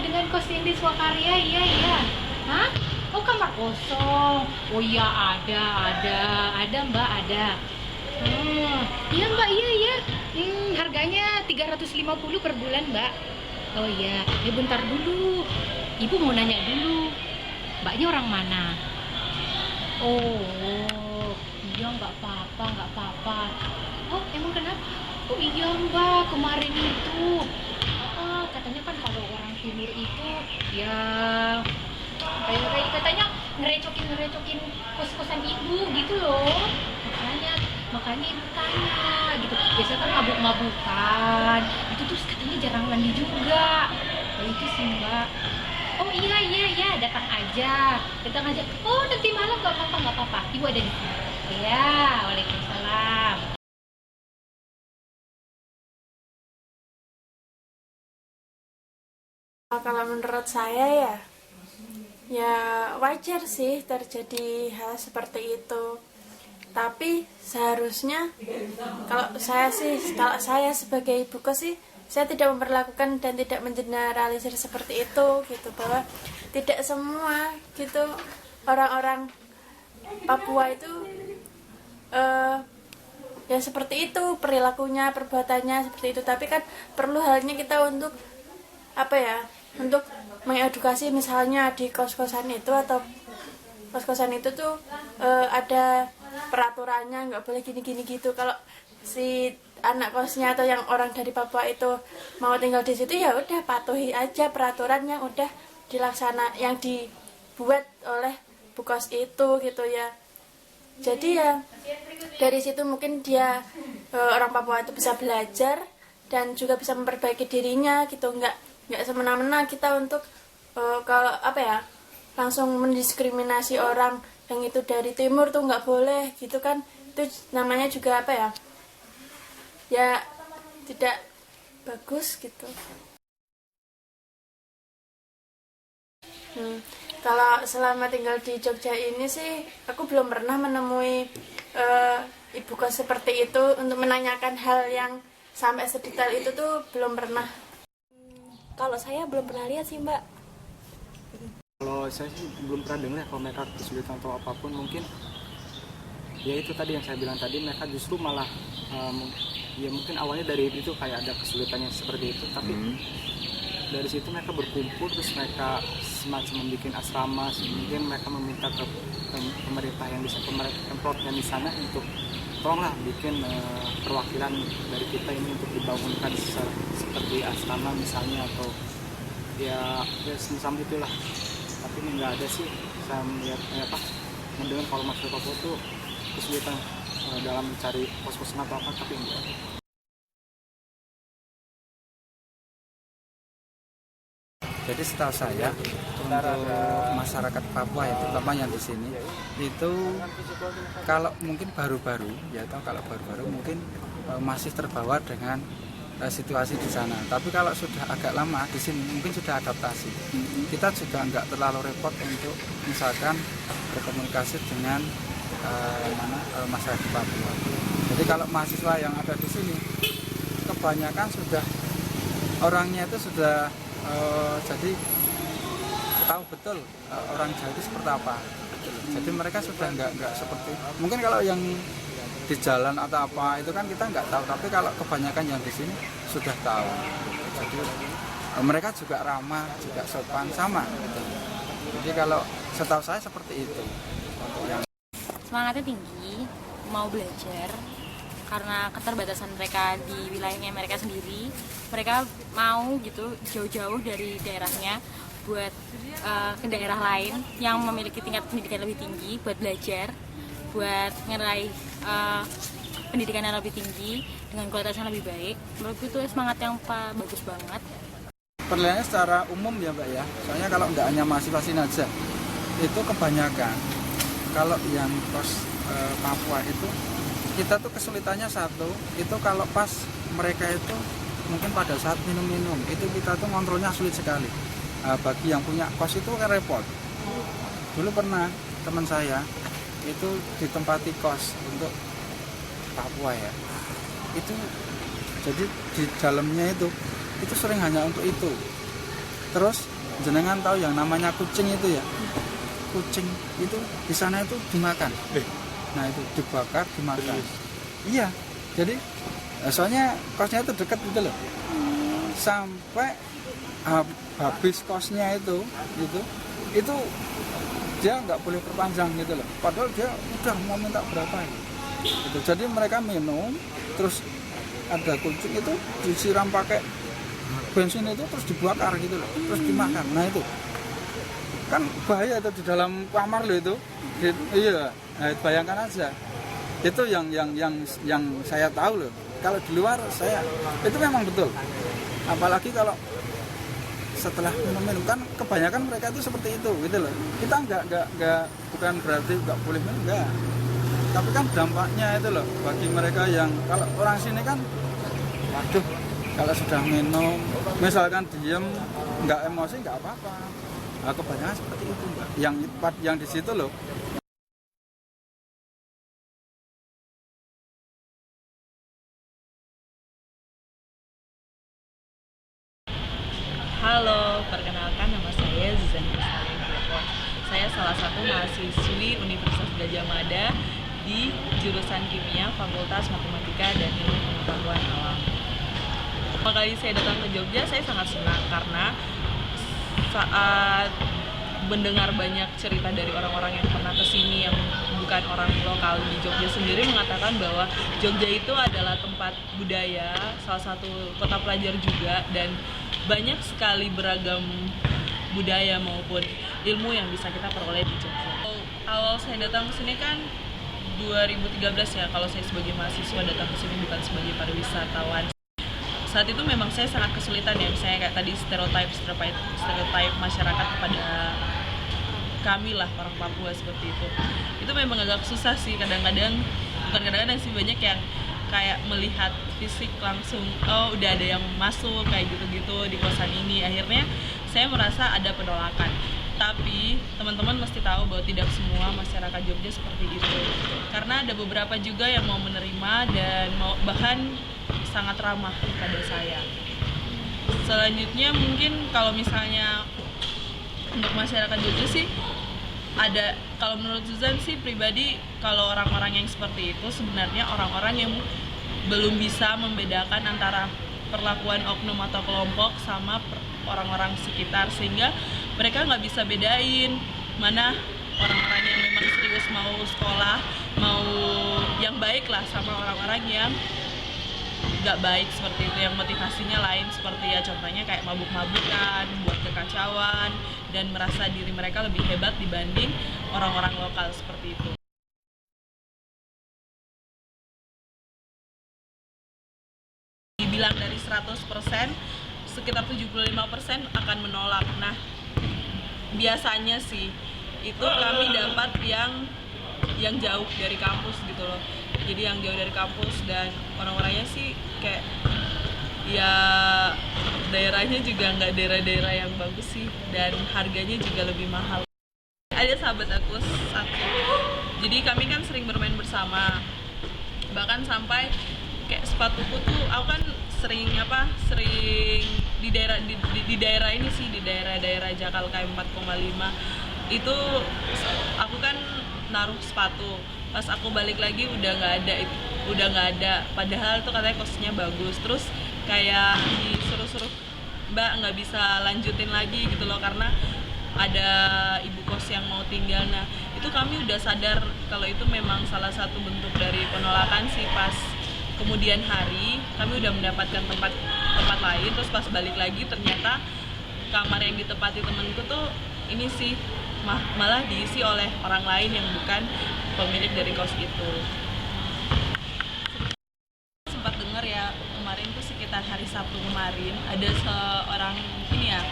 dengan dengan kos yang di Swakarya. Iya. Hah? Oh, kamar kosong. Oh iya, ada Mbak, ada. Oh, iya Mbak, iya. Harganya 350 per bulan Mbak. Oh iya, bentar dulu. Ibu mau nanya dulu. Mbaknya orang mana? Oh, iya nggak apa-apa. Oh, emang kenapa? Oh iya Mbak, kemarin itu. Oh, katanya kan kalau orang timur itu ya kayak katanya ngerecokin kos-kosan ibu gitu loh. Makanya ibu tanya gitu. Biasanya kan mabuk-mabukan. Itu terus katanya jarang mandi juga. Ya itu sih Mbak. Oh iya, datang aja. Oh, nanti malam nggak apa-apa. Ibu ada di sini. Ya, waalaikumsalam. Kalau menurut saya ya wajar sih terjadi hal seperti itu. Tapi seharusnya kalau saya sebagai ibu kos sih, saya tidak memperlakukan dan tidak mengeneralisir seperti itu gitu, bahwa tidak semua gitu orang-orang Papua itu eh, ya seperti itu perilakunya, perbuatannya seperti itu. Tapi kan perlu halnya kita untuk apa ya, untuk mengedukasi, misalnya di kos-kosan itu atau kos-kosan itu tuh ada peraturannya, nggak boleh gini-gini gitu. Kalau si anak kosnya atau yang orang dari Papua itu mau tinggal di situ, ya udah patuhi aja peraturan yang udah yang dibuat oleh bu kos itu gitu ya. Jadi ya dari situ mungkin dia orang Papua itu bisa belajar dan juga bisa memperbaiki dirinya gitu. Nggak semena-mena kita untuk kalau apa ya, langsung mendiskriminasi orang yang itu dari timur tuh nggak boleh gitu kan. Itu namanya juga apa ya, ya tidak bagus gitu. Kalau selama tinggal di Jogja ini sih aku belum pernah menemui ibu kos seperti itu untuk menanyakan hal yang sampai sedetail itu tuh belum pernah. Kalau saya belum pernah lihat sih Mbak. Kalau saya sih belum pernah dengar kalau mereka kesulitan atau apapun. Mungkin ya itu tadi yang saya bilang tadi, mereka justru malah ya mungkin awalnya dari itu kayak ada kesulitannya seperti itu, tapi dari situ mereka berkumpul, terus mereka semacam membuat asrama. Mungkin mereka meminta ke pemerintah yang bisa, pemprov yang di sana untuk tolonglah bikin perwakilan dari kita ini untuk dibangunkan seperti asrama misalnya, atau ya semacam itulah. Tapi ini nggak ada sih saya melihat mendengar kalau masyarakat Papua itu kesulitan dalam mencari kos-kosan atau apa, tapi enggak. Jadi setahu saya untuk masyarakat Papua itu, terutama yang di sini itu kalau mungkin baru-baru ya, atau kalau baru-baru mungkin masih terbawa dengan situasi di sana. Tapi kalau sudah agak lama di sini mungkin sudah adaptasi. Kita juga nggak terlalu repot untuk misalkan berkomunikasi dengan masyarakat Papua. Jadi kalau mahasiswa yang ada di sini kebanyakan sudah orangnya itu sudah jadi tahu betul orang Jawa itu seperti apa. Jadi mereka sudah nggak seperti mungkin kalau yang di jalan atau apa itu kan kita nggak tahu, tapi kalau kebanyakan yang di sini sudah tahu. Jadi mereka juga ramah, juga sopan sama. Jadi kalau setahu saya seperti itu. Untuk yang semangatnya tinggi, mau belajar, karena keterbatasan mereka di wilayahnya mereka sendiri, mereka mau gitu jauh-jauh dari daerahnya buat ke daerah lain yang memiliki tingkat pendidikan lebih tinggi buat belajar, buat meraih pendidikan yang lebih tinggi dengan kualitas yang lebih baik. Menurutku itu semangat yang bagus banget. penilaiannya secara umum ya Mbak ya, soalnya kalau nggak hanya mahasiswa sini aja, itu kebanyakan kalau yang kos Papua itu kita tuh kesulitannya satu, itu kalau pas mereka itu mungkin pada saat minum-minum itu kita tuh kontrolnya sulit sekali. Bagi yang punya kos itu kan repot. Dulu pernah teman saya itu ditempati kos untuk Papua ya, itu jadi di dalamnya itu sering hanya untuk itu. Terus jenengan tahu yang namanya kucing itu ya? Kucing itu di sana itu dimakan. Nah itu dibakar, dimakan. Iya, jadi soalnya kosnya itu dekat gitu loh. Sampai habis kosnya itu dia nggak boleh perpanjang gitu loh. Padahal dia udah mau minta berapa gitu. Jadi mereka minum, terus ada kucing itu disiram pakai bensin itu terus dibakar gitu loh, terus dimakan. Nah itu kan bahaya itu di dalam kamar loh itu. Iya, nah, bayangkan aja. Itu yang saya tahu loh. Kalau di luar saya itu memang betul. Apalagi kalau setelah minum kan kebanyakan mereka itu seperti itu gitu loh. Kita enggak bukan berarti enggak boleh minum, enggak. Tapi kan dampaknya itu loh bagi mereka yang kalau orang sini kan waduh, kalau sudah minum misalkan diem enggak emosi enggak apa-apa. Nah, kebanyakan seperti itu Mbak. Yang di situ loh. Halo, perkenalkan nama saya Zizan Kristalin Klepon. Saya salah satu mahasiswi Universitas Gadjah Mada di jurusan Kimia, Fakultas Matematika dan Ilmu Pengetahuan Alam. Pertama kali saya datang ke Jogja, saya sangat senang karena saat mendengar banyak cerita dari orang-orang yang pernah kesini yang bukan orang lokal di Jogja sendiri mengatakan bahwa Jogja itu adalah tempat budaya, salah satu kota pelajar juga, dan banyak sekali beragam budaya maupun ilmu yang bisa kita peroleh di Jogja. Awal saya datang ke sini kan 2013 ya, kalau saya sebagai mahasiswa datang ke sini bukan sebagai pariwisatawan. Saat itu memang saya sangat kesulitan ya, misalnya kayak tadi stereotype masyarakat kepada kami lah orang Papua seperti itu. Itu memang agak susah sih kadang-kadang, bukan kadang-kadang sih, banyak yang kayak melihat fisik langsung, oh udah ada yang masuk kayak gitu-gitu di kosan ini. Akhirnya saya merasa ada penolakan. Tapi teman-teman mesti tahu bahwa tidak semua masyarakat Jogja seperti itu. Karena ada beberapa juga yang mau menerima dan bahkan sangat ramah pada saya. Selanjutnya mungkin kalau misalnya untuk masyarakat Jogja sih ada, kalau menurut Suzan sih pribadi, kalau orang-orang yang seperti itu sebenarnya orang-orang yang belum bisa membedakan antara perlakuan oknum atau kelompok sama orang-orang sekitar, sehingga mereka nggak bisa bedain mana orang-orang yang memang serius mau sekolah, mau yang baik lah, sama orang-orang yang nggak baik seperti itu, yang motivasinya lain, seperti ya contohnya kayak mabuk-mabukan, buat kekacauan, dan merasa diri mereka lebih hebat dibanding orang-orang lokal seperti itu. Dibilang dari 100%, sekitar 75% akan menolak. Nah, biasanya sih itu kami dapat yang jauh dari kampus gitu loh. Jadi yang jauh dari kampus, dan orang-orangnya sih kayak ya daerahnya juga nggak daerah-daerah yang bagus sih, dan harganya juga lebih mahal. Ada sahabat aku satu, jadi kami kan sering bermain bersama, bahkan sampai kayak sepatuku tuh, aku kan sering di daerah ini sih, di daerah Jakarta 4,5 itu aku kan naruh sepatu, pas aku balik lagi udah nggak ada, padahal tuh katanya kosnya bagus. Terus kayak disuruh Mbak nggak bisa lanjutin lagi gitu loh, karena ada ibu kos yang mau tinggal. Nah itu kami udah sadar kalau itu memang salah satu bentuk dari penolakan sih. Pas kemudian hari kami udah mendapatkan tempat lain, terus pas balik lagi ternyata kamar yang ditempati temanku tuh ini sih malah diisi oleh orang lain yang bukan pemilik dari kos itu. Sempat dengar ya kemarin tuh sekitar hari Sabtu kemarin ada seorang ini ya,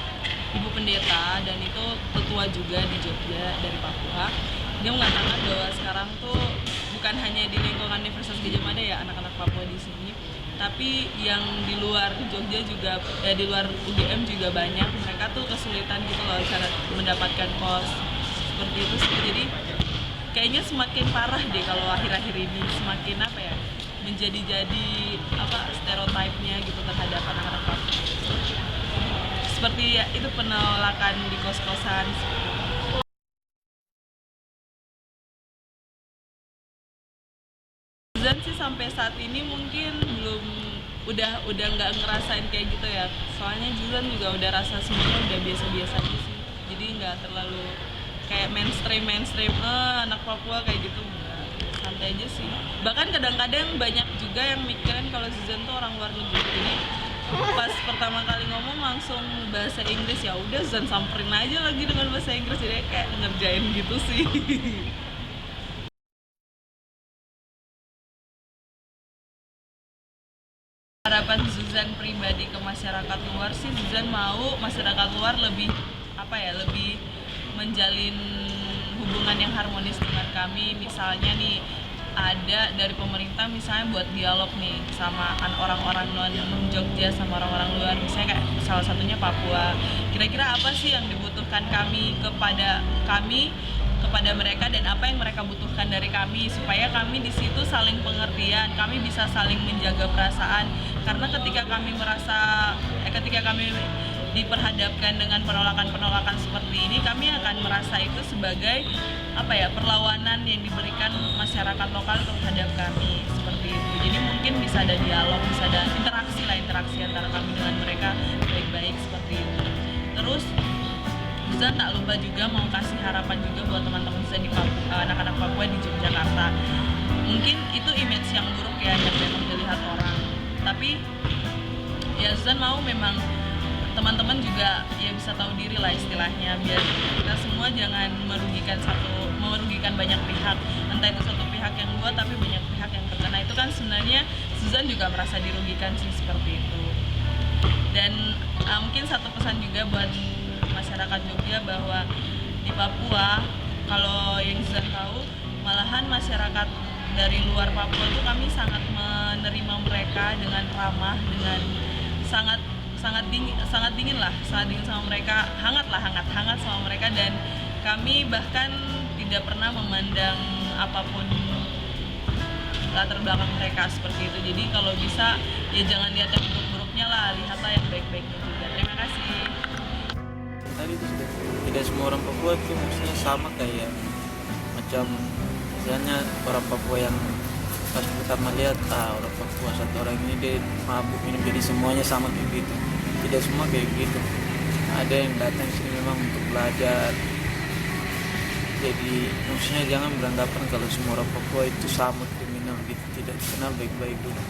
ibu pendeta, dan itu tetua juga di Jogja dari Papua. Dia mengatakan bahwa sekarang tuh bukan hanya di lingkungan Universitas Gadjah Mada ya anak-anak Papua di sini, tapi yang di luar Jogja juga, di luar UGM juga banyak. Mereka tuh kesulitan gitu loh cara mendapatkan kos seperti itu sih. Jadi kayaknya semakin parah deh kalau akhir-akhir ini, semakin menjadi stereotipnya gitu terhadap anak-anak Papua. Seperti seperti ya, itu penolakan di kos-kosan. Zan sih sampai saat ini mungkin belum udah nggak ngerasain kayak gitu ya, soalnya Zan juga udah rasa semuanya udah biasa-biasa aja sih, jadi nggak terlalu kayak mainstream anak Papua kayak gitu, enggak, santai aja sih. Bahkan kadang-kadang banyak juga yang mikirin kalau Zan tuh orang luar negeri, jadi pas pertama kali ngomong langsung bahasa Inggris, ya udah Zan samperin aja lagi dengan bahasa Inggris, jadi kayak ngerjain gitu sih. Harapan Zuzan pribadi ke masyarakat luar sih, Zuzan mau masyarakat luar lebih lebih menjalin hubungan yang harmonis dengan kami. Misalnya nih ada dari pemerintah misalnya buat dialog nih sama orang-orang non Jogja sama orang-orang luar, misalnya kayak salah satunya Papua. Kira-kira apa sih yang dibutuhkan kepada mereka dan apa yang mereka butuhkan dari kami, supaya kami di situ saling pengertian, kami bisa saling menjaga perasaan. Karena ketika kami diperhadapkan dengan penolakan seperti ini, kami akan merasa itu sebagai perlawanan yang diberikan masyarakat lokal terhadap kami, seperti itu. Jadi mungkin bisa ada dialog, bisa ada interaksi antara kami dengan mereka baik-baik seperti itu. Terus Zuzan tak lupa juga mau kasih harapan juga buat teman-teman Zuzan di anak-anak Papua di Yogyakarta. Mungkin itu image yang buruk ya yang memang dilihat orang, tapi ya Zuzan mau memang teman-teman juga ya bisa tahu diri lah istilahnya, biar kita semua jangan merugikan banyak pihak, entah itu satu pihak yang buat tapi banyak pihak yang terkena. Itu kan sebenarnya Zuzan juga merasa dirugikan sih, seperti itu. Dan mungkin satu pesan juga buat masyarakat Jogja, bahwa di Papua kalau yang Zuzan tahu, malahan masyarakat dari luar Papua itu kami sangat menerima mereka dengan ramah, dengan sangat dingin sama mereka, hangat sama mereka, dan kami bahkan tidak pernah memandang apapun latar belakang mereka seperti itu. Jadi kalau bisa ya jangan lihat yang buruk-buruknya lah, lihatlah yang baik-baiknya juga. Terima kasih. Tadi itu sudah tidak semua orang Papua itu maksudnya sama kayak macam misalnya orang Papua yang pas pertama lihat orang Papua satu orang ini dia mabuk minum, jadi semuanya sama kayak gitu. Tidak semua kayak gitu, ada yang datang sini memang untuk belajar. Jadi maksudnya jangan beranggapan kalau semua orang Papua itu sama kriminal gitu, tidak dikenal baik-baik dulu.